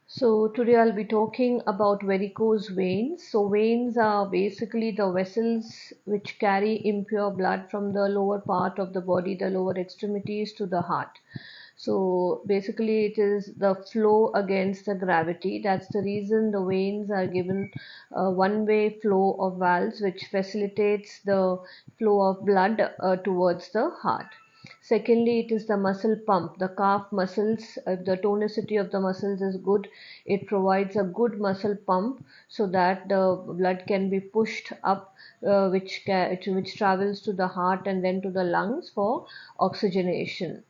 So today I'll be talking about varicose veins. So veins are basically the vessels which carry impure blood from the lower part of the body, the lower extremities to the heart. So basically it is the flow against the gravity. That's the reason the veins are given a one-way flow of valves which facilitates the flow of blood towards the heart. Secondly, it is the muscle pump, the calf muscles. If the tonicity of the muscles is good, it provides a good muscle pump so that the blood can be pushed up, which travels to the heart and then to the lungs for oxygenation.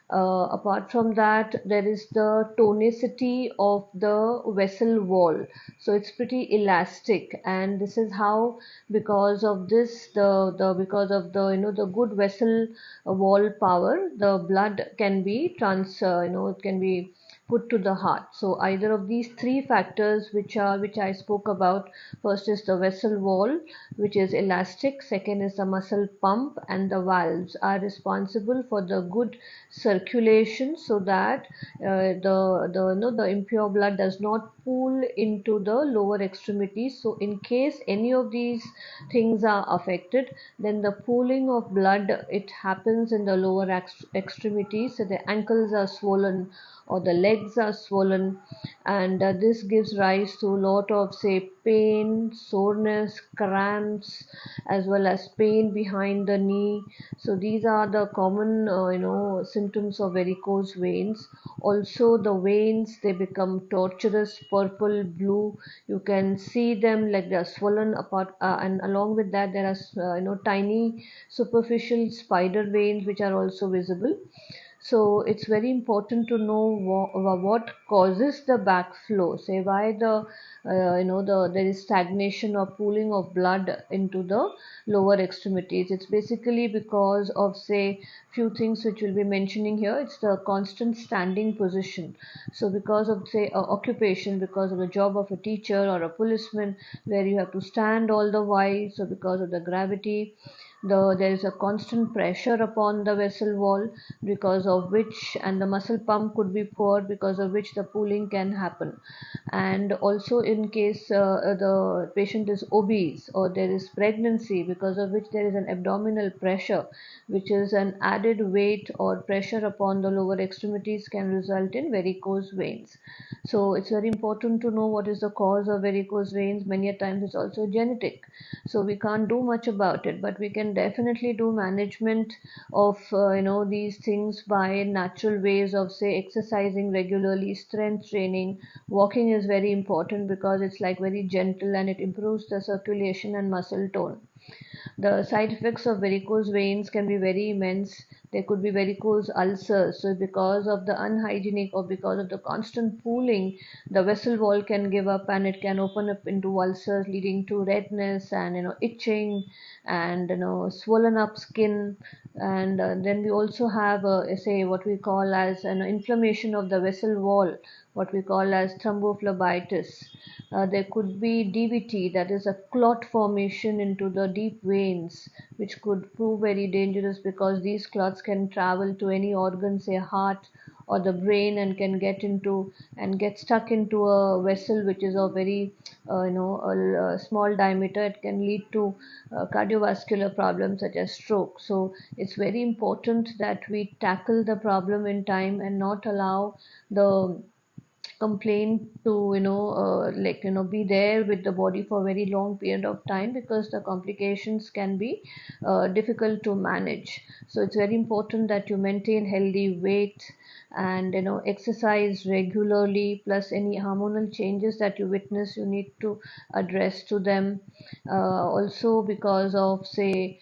Apart from that, there is the tonicity of the vessel wall. So it's pretty elastic, and this is how, because of this, the because of the the good vessel wall power, the blood can be it can be put to the heart. So either of these three factors which I spoke about, first is the vessel wall which is elastic, second is the muscle pump, and the valves are responsible for the good circulation so that the impure blood does not pool into the lower extremities. So in case any of these things are affected, then the pooling of blood, it happens in the lower extremities. So the ankles are swollen or the legs are swollen, and this gives rise to a lot of, say, pain, soreness, cramps, as well as pain behind the knee. So these are the common symptoms of varicose veins. Also the veins, they become torturous purple blue. You can see them like they are swollen apart, and along with that there are tiny superficial spider veins which are also visible. So it's very important to know what causes the backflow. Say why there is stagnation or pooling of blood into the lower extremities. It's basically because of, say, few things which we'll be mentioning here. It's the constant standing position. So because of, say, occupation, because of the job of a teacher or a policeman, where you have to stand all the while. So because of the gravity, there is a constant pressure upon the vessel wall, because of which, and the muscle pump could be poor, because of which the pooling can happen. And also in case the patient is obese or there is pregnancy, because of which there is an abdominal pressure, which is an added weight or pressure upon the lower extremities, can result in varicose veins. So it's very important to know what is the cause of varicose veins. Many a times it's also genetic, so we can't do much about it, but we can definitely do management of these things by natural ways of, say, exercising regularly, strength training. Walking is very important because it's like very gentle and it improves the circulation and muscle tone. The side effects of varicose veins can be very immense. There could be varicose ulcers. So because of the unhygienic or because of the constant pooling, the vessel wall can give up and it can open up into ulcers, leading to redness and itching and swollen up skin. And then we also have, say, what we call as an inflammation of the vessel wall, what we call as thrombophlebitis. There could be DVT, that is a clot formation into the deep veins, which could prove very dangerous because these clots can travel to any organ, say heart or the brain, and can get stuck into a vessel which is of very a small diameter. It can lead to cardiovascular problems such as stroke. So it's very important that we tackle the problem in time and not allow the complaint to be there with the body for a very long period of time, because the complications can be difficult to manage. So it's very important that you maintain healthy weight and exercise regularly, plus any hormonal changes that you witness, you need to address to them. Also because of, say,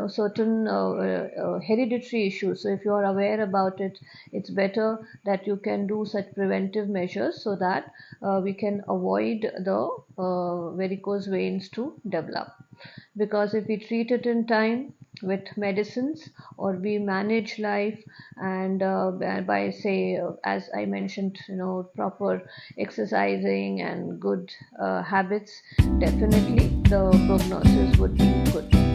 certain hereditary issues. So if you are aware about it, it's better that you can do such preventive measures so that we can avoid the varicose veins to develop. Because if we treat it in time with medicines, or we manage life, and by, say, as I mentioned, proper exercising and good habits, definitely the prognosis would be good.